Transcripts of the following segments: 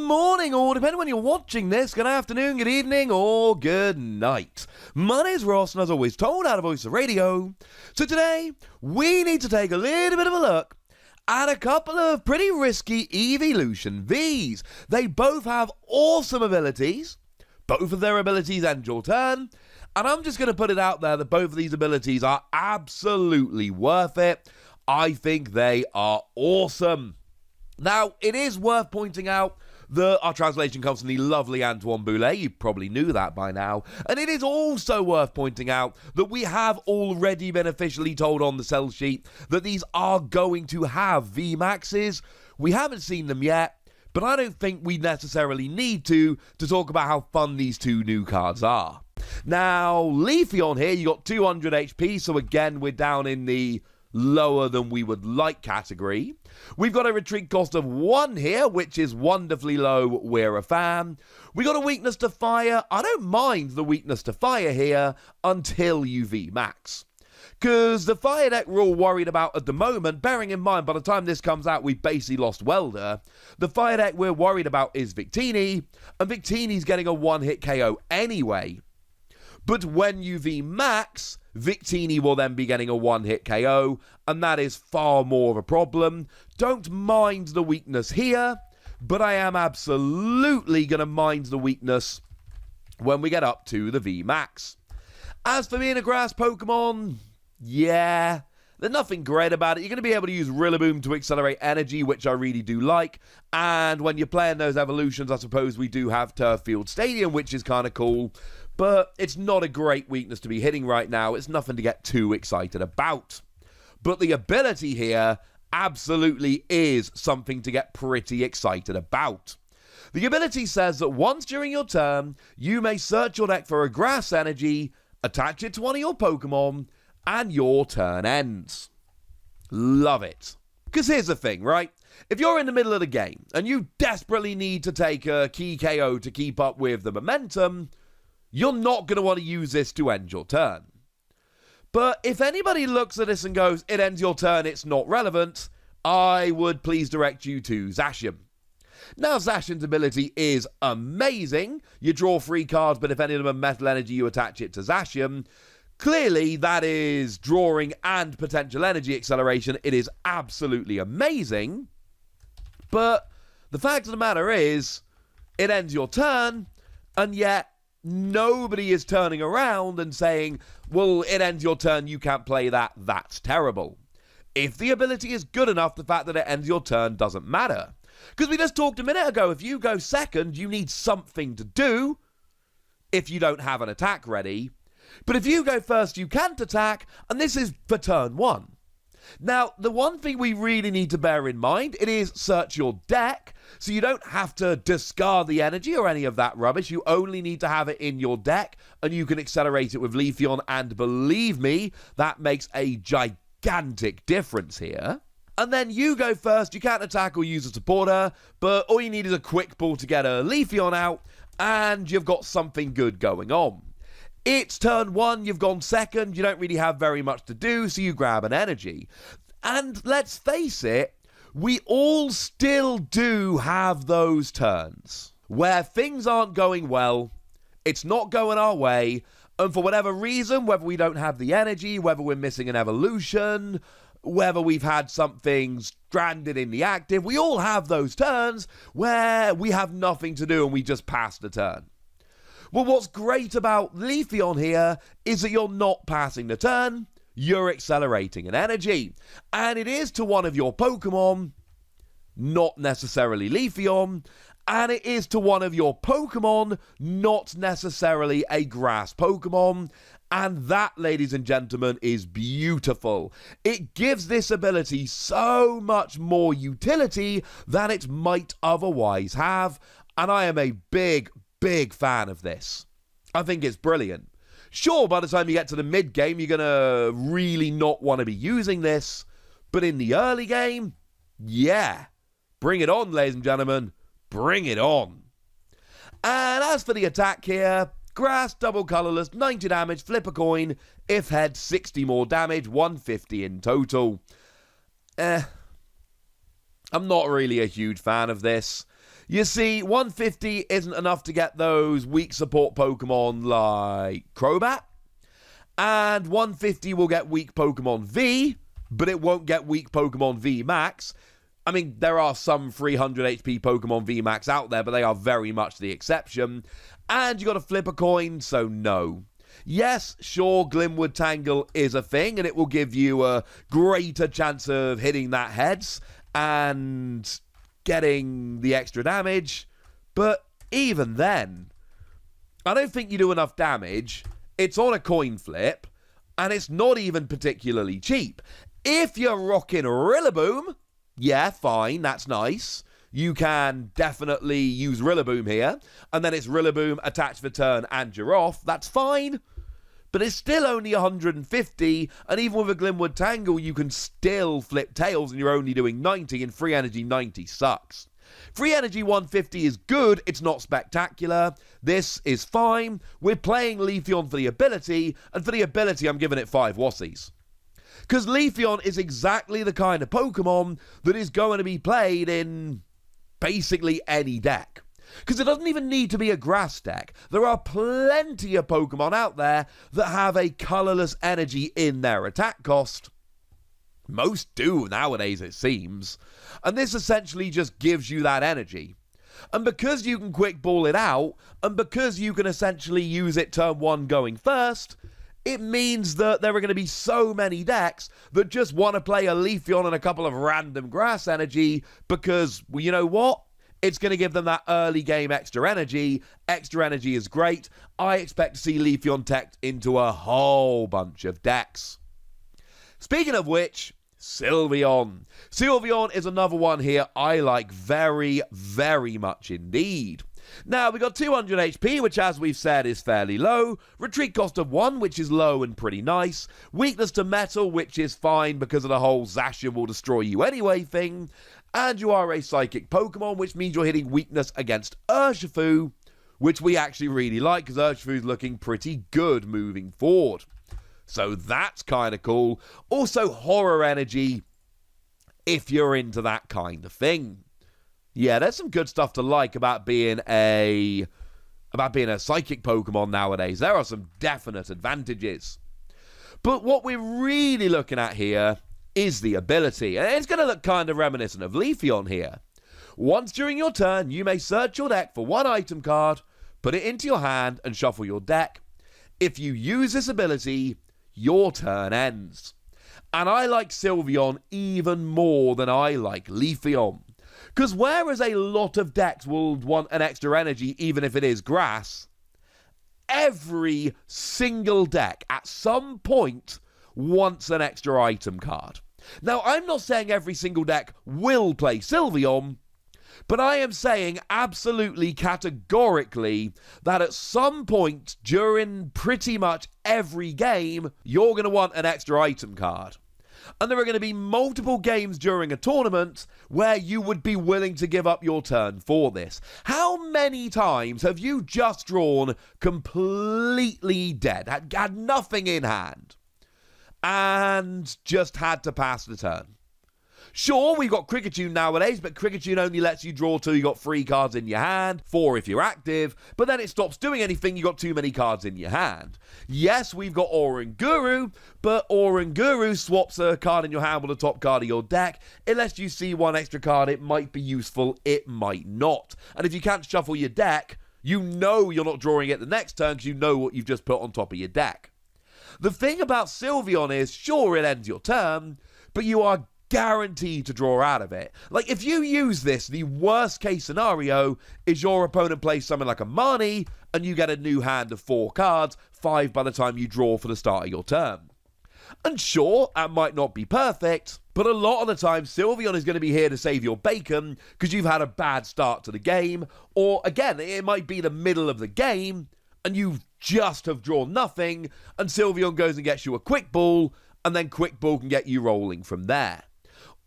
morning, or depending when you're watching this, good afternoon, good evening, or good night. My name's Ross, and as always, told out of Voice of Radio. So today, we need to take a little bit of a look at a couple of pretty risky Evolution Vs. They both have awesome abilities. Both of their abilities end your turn. And I'm just going to put it out there that both of these abilities are absolutely worth it. I think they are awesome. Now, it is worth pointing out that our translation comes from the lovely Antoine Boulet. You probably knew that by now. And it is also worth pointing out that we have already been officially told on the sell sheet that these are going to have VMAXs. We haven't seen them yet, but I don't think we necessarily need to talk about how fun these two new cards are. Now, Leafeon here, you got 200 HP, so again, we're down in the lower than we would like category. We've got a retreat cost of 1 here, which is wonderfully low. We're a fan. We got a weakness to fire. I don't mind the weakness to fire here until you VMAX. Because the fire deck we're all worried about at the moment, bearing in mind by the time this comes out we've basically lost Welder, the fire deck we're worried about is Victini, and Victini's getting a one-hit KO anyway. But when you VMAX, Victini will then be getting a one-hit KO, and that is far more of a problem. Don't mind the weakness here, but I am absolutely going to mind the weakness when we get up to the VMAX. As for being a grass Pokemon, yeah, there's nothing great about it. You're going to be able to use Rillaboom to accelerate energy, which I really do like. And when you're playing those evolutions, I suppose we do have Turf Field Stadium, which is kind of cool. But it's not a great weakness to be hitting right now. It's nothing to get too excited about. But the ability here absolutely is something to get pretty excited about. The ability says that once during your turn, you may search your deck for a grass energy, attach it to one of your Pokemon, and your turn ends. Love it. Because here's the thing, right? If you're in the middle of the game, and you desperately need to take a key KO to keep up with the momentum, you're not going to want to use this to end your turn. But if anybody looks at this and goes, it ends your turn, it's not relevant, I would please direct you to Zacian. Now, Zacian's ability is amazing. You draw 3 cards, but if any of them are Metal Energy, you attach it to Zacian. Clearly, that is drawing and potential energy acceleration. It is absolutely amazing. But the fact of the matter is, it ends your turn, and yet nobody is turning around and saying, well, it ends your turn, you can't play that, that's terrible. If the ability is good enough, the fact that it ends your turn doesn't matter. Because we just talked a minute ago, if you go second, you need something to do if you don't have an attack ready. But if you go first, you can't attack, and this is for turn 1. Now, the one thing we really need to bear in mind, it is search your deck, so you don't have to discard the energy or any of that rubbish. You only need to have it in your deck, and you can accelerate it with Leafeon, and believe me, that makes a gigantic difference here. And then you go first, you can't attack or use a supporter, but all you need is a quick ball to get a Leafeon out, and you've got something good going on. It's turn 1, you've gone second, you don't really have very much to do, so you grab an energy. And let's face it, we all still do have those turns where things aren't going well, it's not going our way, and for whatever reason, whether we don't have the energy, whether we're missing an evolution, whether we've had something stranded in the active, we all have those turns where we have nothing to do and we just pass the turn. Well, what's great about Leafeon here is that you're not passing the turn, you're accelerating an energy. And it is to one of your Pokemon, not necessarily Leafeon, and it is to one of your Pokemon, not necessarily a grass Pokemon. And that, ladies and gentlemen, is beautiful. It gives this ability so much more utility than it might otherwise have, and I am a big fan of this. I think it's brilliant. Sure, by the time you get to the mid game, you're going to really not want to be using this, but in the early game, yeah. Bring it on, ladies and gentlemen. Bring it on. And as for the attack here, grass, double colorless, 90 damage, flip a coin. If head, 60 more damage, 150 in total. I'm not really a huge fan of this. You see, 150 isn't enough to get those weak support Pokemon like Crobat, and 150 will get weak Pokemon V, but it won't get weak Pokemon V Max. I mean, there are some 300 HP Pokemon V Max out there, but they are very much the exception. And you got to flip a coin, so no. Yes, sure, Glimwood Tangle is a thing, and it will give you a greater chance of hitting that heads and getting the extra damage. But even then, I don't think you do enough damage. It's on a coin flip, and it's not even particularly cheap. If you're rocking Rillaboom, yeah, fine, that's nice. You can definitely use Rillaboom here, and then it's Rillaboom, Attach for turn, and you're off. That's fine, but it's still only 150, and even with a Glimwood Tangle, you can still flip tails, and you're only doing 90, and Free Energy 90 sucks. Free Energy 150 is good, it's not spectacular. This is fine. We're playing Leafeon for the ability, and for the ability, I'm giving it 5 Wassies. Because Leafeon is exactly the kind of Pokemon that is going to be played in basically any deck. Because it doesn't even need to be a grass deck. There are plenty of Pokemon out there that have a colourless energy in their attack cost. Most do nowadays, it seems. And this essentially just gives you that energy. And because you can quick ball it out, and because you can essentially use it turn 1 going first, it means that there are going to be so many decks that just want to play a Leafeon and a couple of random grass energy because, well, you know what? It's going to give them that early game extra energy. Extra energy is great. I expect to see Leafeon teched into a whole bunch of decks. Speaking of which, Sylveon. Sylveon is another one here I like very, very much indeed. Now, we got 200 HP, which as we've said is fairly low. Retreat cost of 1, which is low and pretty nice. Weakness to metal, which is fine because of the whole Zacian will destroy you anyway thing. And you are a psychic Pokemon, which means you're hitting weakness against Urshifu, which we actually really like because Urshifu's looking pretty good moving forward. So that's kind of cool. Also, horror energy, if you're into that kind of thing. Yeah, there's some good stuff to like about being a psychic Pokemon nowadays. There are some definite advantages. But what we're really looking at here is the ability. And it's going to look kind of reminiscent of Leafeon here. Once during your turn, you may search your deck for one item card, put it into your hand, and shuffle your deck. If you use this ability, your turn ends. And I like Sylveon even more than I like Leafeon. Because whereas a lot of decks will want an extra energy even if it is grass, every single deck at some point wants an extra item card. Now, I'm not saying every single deck will play Sylveon, but I am saying absolutely categorically that at some point during pretty much every game, you're going to want an extra item card. And there are going to be multiple games during a tournament where you would be willing to give up your turn for this. How many times have you just drawn completely dead, had nothing in hand, and just had to pass the turn? Sure, we've got Kricketune nowadays, but Kricketune only lets you draw till you got 3 cards in your hand, 4 if you're active, but then it stops doing anything, you got too many cards in your hand. Yes, we've got Oranguru, but Oranguru swaps a card in your hand with the top card of your deck. It lets you see 1 extra card. It might be useful, it might not. And if you can't shuffle your deck, you know you're not drawing it the next turn because you know what you've just put on top of your deck. The thing about Sylveon is, sure, it ends your turn, but you are guaranteed to draw out of it. Like, if you use this, the worst case scenario is your opponent plays something like a Marnie, and you get a new hand of 4 cards, 5 by the time you draw for the start of your turn. And sure, that might not be perfect, but a lot of the time, Sylveon is going to be here to save your bacon, because you've had a bad start to the game, or, again, it might be the middle of the game, and you just have drawn nothing, and Sylveon goes and gets you a Quick Ball, and then Quick Ball can get you rolling from there.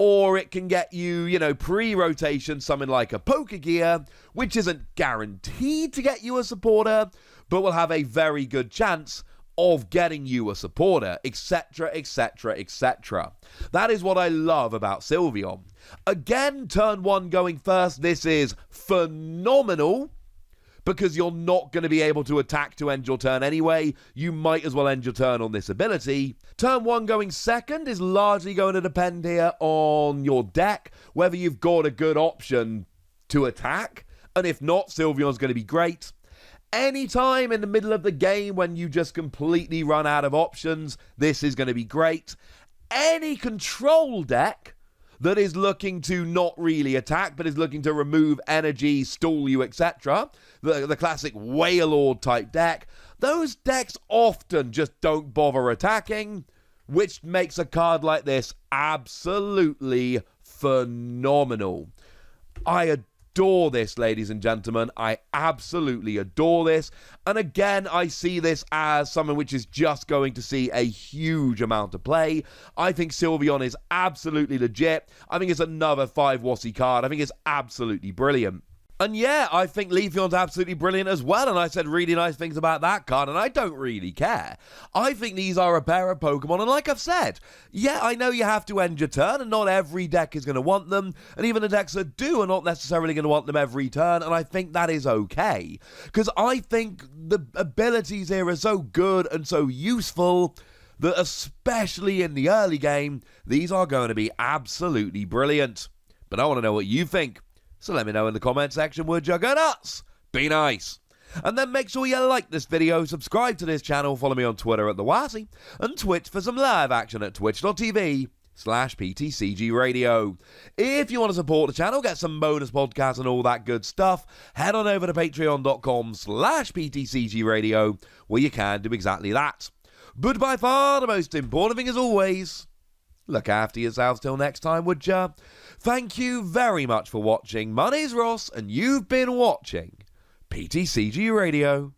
Or it can get you, pre-rotation, something like a Pokegear, which isn't guaranteed to get you a supporter, but will have a very good chance of getting you a supporter, etc, etc, etc. That is what I love about Sylveon. Again, turn 1 going first, this is phenomenal, because you're not going to be able to attack to end your turn anyway. You might as well end your turn on this ability. Turn 1 going second is largely going to depend here on your deck, whether you've got a good option to attack, and if not, Sylveon's going to be great. Anytime in the middle of the game when you just completely run out of options, this is going to be great. Any control deck that is looking to not really attack, but is looking to remove energy, stall you, etc., the classic Wailord type deck, those decks often just don't bother attacking, which makes a card like this absolutely phenomenal. I adore this, ladies and gentlemen. I absolutely adore this. And again, I see this as something which is just going to see a huge amount of play. I think Sylveon is absolutely legit. I think it's another 5 WOSSy card. I think it's absolutely brilliant. And yeah, I think Leafeon's absolutely brilliant as well, and I said really nice things about that card, and I don't really care. I think these are a pair of Pokemon, and like I've said, yeah, I know you have to end your turn, and not every deck is going to want them, and even the decks that do are not necessarily going to want them every turn, and I think that is okay. Because I think the abilities here are so good and so useful that especially in the early game, these are going to be absolutely brilliant. But I want to know what you think. So let me know in the comment section, would you? Go nuts! Be nice! And then make sure you like this video, subscribe to this channel, follow me on Twitter at The WOSSy, and Twitch for some live action at twitch.tv/PTCGradio. If you want to support the channel, get some bonus podcasts and all that good stuff, head on over to patreon.com/PTCGradio, where you can do exactly that. But by far the most important thing as always, look after yourselves till next time, would ya? Thank you very much for watching. My name's Ross, and you've been watching PTCG Radio.